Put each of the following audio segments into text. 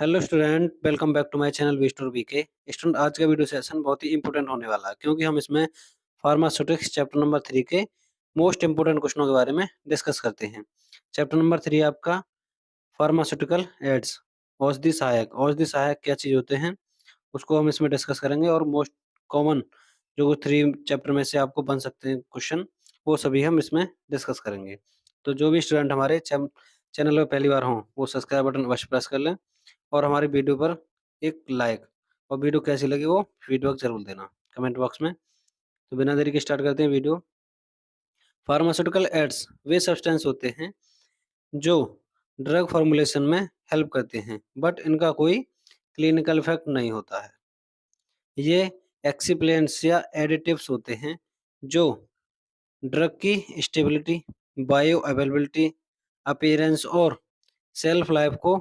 Hello student, welcome back to my channel विस्टोर बीके। Student, आज का वीडियो सेशन बहुत ही इंपॉर्टेंट होने वाला है क्योंकि हम इसमें फार्मास्यूटिक्स चैप्टर नंबर 3 के मोस्ट इंपोर्टेंट क्वेश्चनों के बारे में डिस्कस करते हैं। चैप्टर नंबर 3 आपका फार्मास्यूटिकल एड्स, औषधि सहायक। औषधि सहायक क्या चीज होते हैं उसको हम इसमें डिस्कस करेंगे, और मोस्ट कॉमन जो 3 चैप्टर में से आपको बन सकते हैं क्वेश्चन, वो सभी हम इसमें डिस्कस करेंगे। तो जो भी स्टूडेंट हमारे चैनल पर पहली बार हों वो सब्सक्राइब बटन अवश्य प्रेस कर लें, और हमारी वीडियो पर एक लाइक, और वीडियो कैसी लगी वो फीडबैक जरूर देना कमेंट बॉक्स में। तो बिना देरी के स्टार्ट करते हैं वीडियो। फार्मास्यूटिकल एड्स वे सब्सटेंस होते हैं जो ड्रग फॉर्मुलेशन में हेल्प करते हैं, बट इनका कोई क्लिनिकल इफेक्ट नहीं होता है। ये एक्सिप्लेंट्स या एडिटिव्स होते हैं जो ड्रग की स्टेबिलिटी, बायो अवेलेबिलिटी, अपीयरेंस और सेल्फ लाइफ को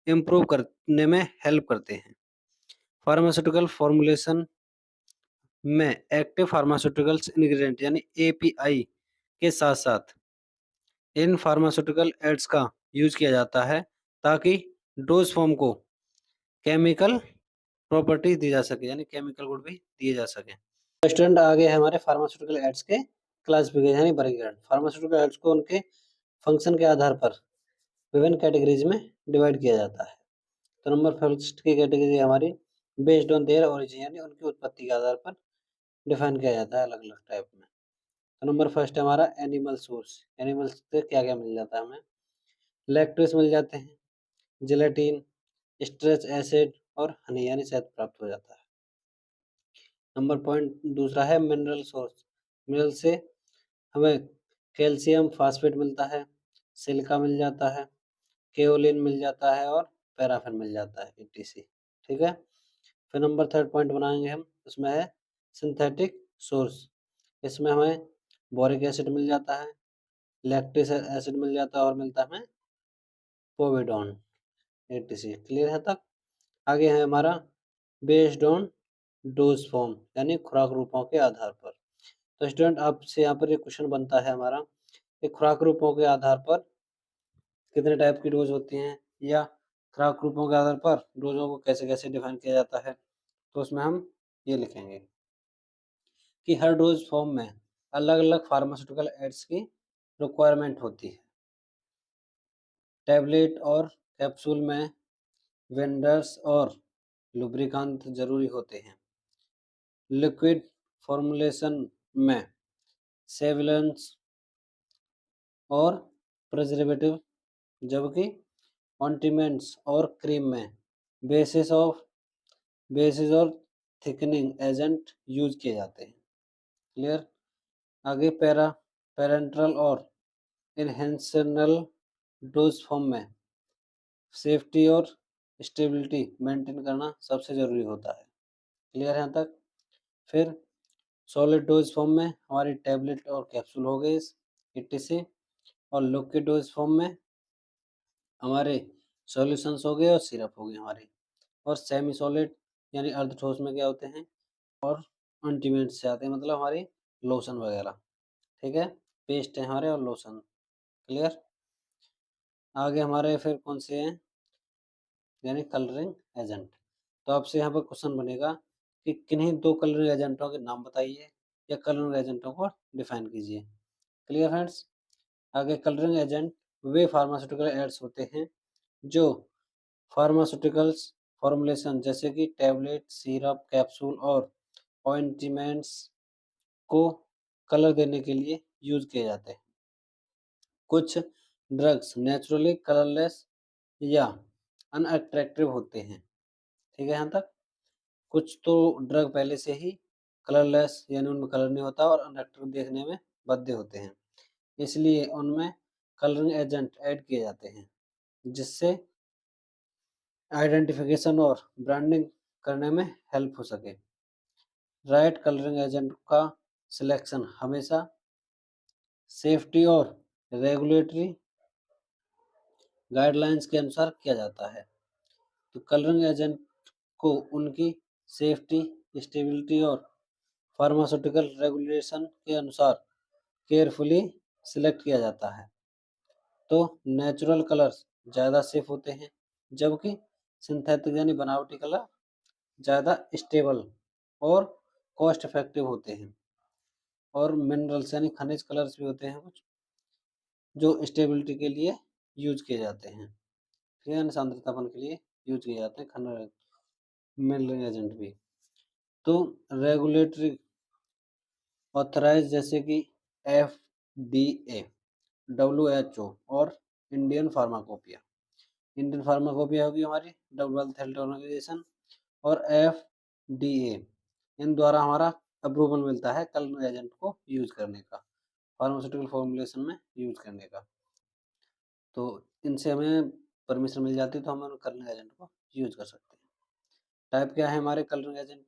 इम्प्रूव करने में हेल्प करते हैं। फार्मास्यूटिकल फॉर्मुलेशन में एक्टिव फार्मास्यूटिकल्स इंग्रेडिएंट यानी एपीआई के साथ साथ इन फार्मास्यूटिकल एड्स का यूज किया जाता है ताकि डोज फॉर्म को केमिकल प्रॉपर्टी दी जा सके, यानी केमिकल गुड भी दिए जा सके। स्टूडेंट, आगे है हमारे फार्मास्यूटिकल एड्स के क्लासिफिकेशन यानी वर्गीकरण। फार्मास्यूटिकल एड्स को उनके फंक्शन के आधार पर विभिन्न कैटेगरीज में डिवाइड किया जाता है। तो नंबर फर्स्ट की कैटेगरी हमारी बेस्ड ऑन देयर ओरिजिन, यानी उनकी उत्पत्ति के आधार पर डिफाइन किया जाता है अलग अलग टाइप में। तो नंबर फर्स्ट है हमारा एनिमल सोर्स। एनिमल्स से क्या क्या मिल जाता है हमें? लैक्टोस मिल जाते हैं, जेलेटिन, स्ट्रेच एसिड और हनी यानी शहद प्राप्त हो जाता है। नंबर पॉइंट दूसरा है मिनरल सोर्स। मिनरल से हमें कैल्शियम फास्फेट मिलता है, सिलिका मिल जाता है, केओलिन मिल जाता है और पैराफिन मिल जाता है, ईटीसी। ठीक है। फिर नंबर थर्ड पॉइंट बनाएंगे हम, उसमें है सिंथेटिक सोर्स। इसमें हमें बोरिक एसिड मिल जाता है, लैक्टिक एसिड मिल जाता है और मिलता है हमें पोविडोन, एटीसी। क्लियर है तक? आगे है हमारा बेस्ड ऑन डोज फॉर्म यानी खुराक रूपों के आधार पर। तो स्टूडेंट, आपसे यहाँ पर ये क्वेश्चन बनता है हमारा कि खुराक रूपों के आधार पर कितने टाइप की डोज होती हैं, या खुराक रूपों के आधार पर डोजों को कैसे कैसे डिफाइन किया जाता है। तो उसमें हम ये लिखेंगे कि हर डोज फॉर्म में अलग अलग फार्मास्यूटिकल एड्स की रिक्वायरमेंट होती है। टैबलेट और कैप्सूल में वेंडर्स और लुब्रिकांत जरूरी होते हैं। लिक्विड फॉर्मुलेशन में सेविलेंस और प्रिजर्वेटिव, जबकि ऑन्टिमेंट्स और क्रीम में बेसिस और थिकनिंग एजेंट यूज किए जाते हैं। क्लियर? आगे पेरेंट्रल और इनहेंशनल डोज फॉर्म में सेफ्टी और स्टेबिलिटी मेंटेन करना सबसे ज़रूरी होता है। क्लियर है यहाँ तक? फिर सॉलिड डोज फॉर्म में हमारी टैबलेट और कैप्सूल हो गए ईटीसी, और लिक्विड डोज फॉर्म में हमारे सॉल्यूशंस हो गए और सिरप हो गए हमारे, और सेमी सॉलिड यानी अर्ध ठोस में क्या होते हैं, और अल्टीमेट से आते हैं, मतलब हमारी लोशन वगैरह। ठीक है, पेस्ट है हमारे और लोशन। क्लियर? आगे हमारे फिर कौन से हैं, यानी कलरिंग एजेंट। तो आपसे यहाँ पर क्वेश्चन बनेगा कि किन्हीं 2 कलरिंग एजेंटों के नाम बताइए या कलरिंग एजेंटों को डिफाइन कीजिए। Clear friends? आगे कलरिंग एजेंट वे फार्मास्यूटिकल एड्स होते हैं जो फार्मास्यूटिकल्स फॉर्मुलेशन जैसे कि टैबलेट, सिरप, कैप्सूल और ऑइंटमेंट्स को कलर देने के लिए यूज किए जाते हैं। कुछ ड्रग्स नेचुरली कलरलेस या अनअट्रैक्टिव होते हैं। ठीक है यहाँ तक? कुछ तो ड्रग पहले से ही कलरलेस यानी उनमें कलर नहीं होता और अनअट्रैक्टिव देखने में भद्दे होते हैं, इसलिए उनमें कलरिंग एजेंट ऐड किए जाते हैं जिससे आइडेंटिफिकेशन और ब्रांडिंग करने में हेल्प हो सके। राइट कलरिंग एजेंट का सिलेक्शन हमेशा सेफ्टी और रेगुलेटरी गाइडलाइंस के अनुसार किया जाता है। तो कलरिंग एजेंट को उनकी सेफ्टी, स्टेबिलिटी और फार्मास्यूटिकल रेगुलेशन के अनुसार केयरफुली सिलेक्ट किया जाता है। तो नेचुरल कलर्स ज़्यादा सेफ होते हैं, जबकि सिंथेटिक यानी बनावटी कलर ज़्यादा स्टेबल और कॉस्ट इफेक्टिव होते हैं। और मिनरल्स यानी खनिज कलर्स भी होते हैं कुछ जो स्टेबिलिटी के लिए यूज किए जाते हैं, ठीक है, यानी सांद्रतापन के लिए यूज किए जाते हैं खनिज मिनरल एजेंट भी। तो रेगुलेटरी ऑथराइज जैसे कि FDA, WHO और इंडियन फार्माकोपिया। इंडियन फार्माकोपिया होगी हमारी वर्ल्ड हेल्थ ऑर्गेनाइजेशन, और FDA इन द्वारा हमारा अप्रूवल मिलता है कलर एजेंट को यूज करने का, फार्मास्यूटिकल फॉर्मुलेशन में यूज करने का। तो इनसे हमें परमिशन मिल जाती है, तो हम कलरिंग एजेंट को यूज कर सकते हैं। टाइप क्या है हमारे कलरिंग एजेंट?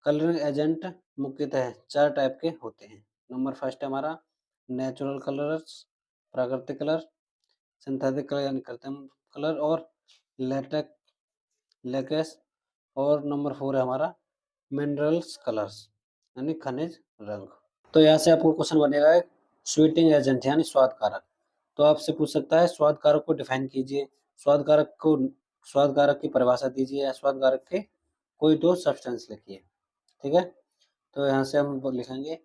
कलरिंग एजेंट मुख्यतः 4 टाइप के होते हैं। नंबर फर्स्ट है हमारा नेचुरल कलर्स, प्राकृतिक कलर, सिंथेटिक कलर यानी कृत्रिम कलर, और लेटेक्स, और नंबर 4 है हमारा मिनरल्स कलर्स यानी खनिज रंग। तो यहाँ से आपको क्वेश्चन बनेगा एक स्वीटिंग एजेंट यानी स्वाद कारक। तो आपसे पूछ सकता है स्वाद कारक को डिफाइन कीजिए, स्वाद कारक की परिभाषा दीजिए, या स्वाद कारक के कोई 2 सब्सटेंस लिखिए, ठीक है। तो यहाँ से हम लिखेंगे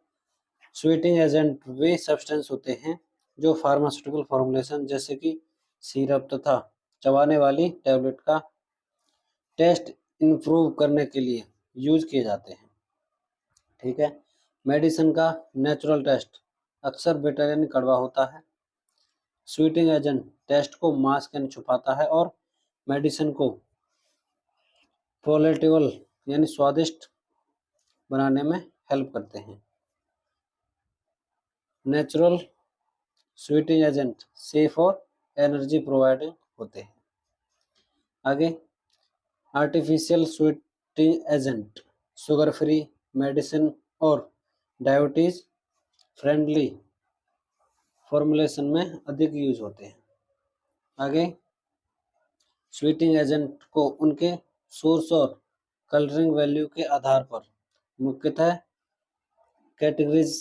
स्वीटिंग एजेंट वे सब्सटेंस होते हैं जो फार्मास्यूटिकल फॉर्मुलेशन जैसे कि सिरप तथा चबाने वाली टैबलेट का टेस्ट इंप्रूव करने के लिए यूज किए जाते हैं, ठीक है। मेडिसिन का नेचुरल टेस्ट अक्सर बेटर यानी कड़वा होता है। स्वीटिंग एजेंट टेस्ट को मास्क यानी छुपाता है और मेडिसिन को पैलेटेबल यानी स्वादिष्ट बनाने में हेल्प करते हैं। नेचुरल स्वीटिंग एजेंट सेफ और एनर्जी प्रोवाइडिंग होते हैं। आगे artificial sweating agent sugar free medicine और डायबिटीज फ्रेंडली फॉर्मुलेशन में अधिक यूज होते हैं। आगे स्वीटिंग एजेंट को उनके सोर्स और कलरिंग वैल्यू के आधार पर मुख्यतः कैटेगरीज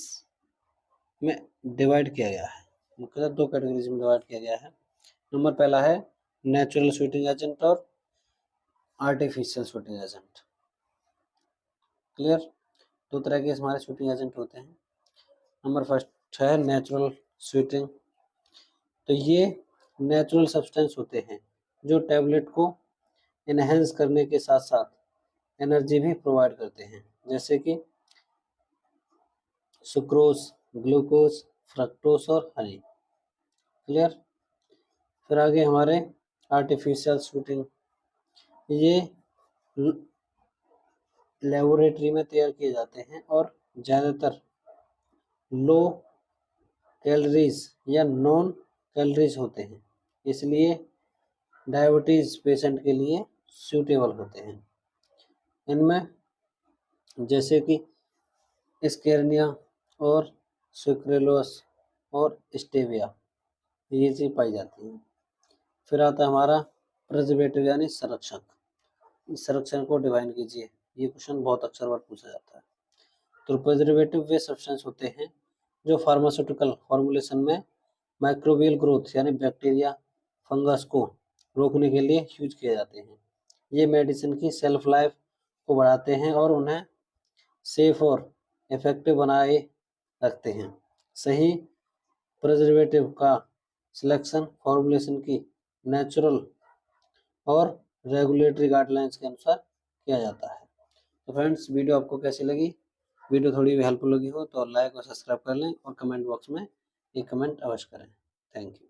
में डिवाइड किया गया है। मुख्यतः 2 कैटेगरीज में डिवाइड किया गया है। नंबर पहला है नेचुरल स्वीटिंग एजेंट और आर्टिफिशियल स्वीटिंग एजेंट। क्लियर? 2 तरह के हमारे स्वीटिंग एजेंट होते हैं। नंबर फर्स्ट है नेचुरल स्वीटिंग। तो ये नेचुरल सब्सटेंस होते हैं जो टैबलेट को इनहेंस करने के साथ साथ एनर्जी भी प्रोवाइड करते हैं, जैसे कि सुक्रोज, ग्लूकोज, फ्रक्टोज और हनी। क्लियर? फिर आगे हमारे आर्टिफिशियल स्वीटिंग, ये लेबोरेटरी में तैयार किए जाते हैं और ज़्यादातर लो कैलोरीज या नॉन कैलोरीज होते हैं, इसलिए डायबिटीज पेशेंट के लिए सूटेबल होते हैं। इनमें जैसे कि स्केरनिया और सुक्रेलोस और स्टेविया ये चीज़ पाई जाती हैं। फिर आता है हमारा प्रिजर्वेटिव यानी संरक्षक। इस संरक्षण को डिफाइन कीजिए, ये क्वेश्चन बहुत अक्सर बार पूछा जाता है। तो प्रिजर्वेटिव वे सब्सटेंस होते हैं जो फार्मास्यूटिकल फॉर्मुलेशन में माइक्रोबियल ग्रोथ यानी बैक्टीरिया फंगस को रोकने के लिए यूज किए जाते हैं। ये मेडिसिन की सेल्फ लाइफ को बढ़ाते हैं और उन्हें सेफ और इफेक्टिव बनाए रखते हैं। सही प्रिजर्वेटिव का सिलेक्शन फॉर्मुलेशन की नेचुरल और रेगुलेटरी गाइडलाइंस के अनुसार किया जाता है। तो फ्रेंड्स, वीडियो आपको कैसी लगी? वीडियो थोड़ी भी हेल्पफुल लगी हो तो लाइक और सब्सक्राइब कर लें और कमेंट बॉक्स में एक कमेंट अवश्य करें। Thank you.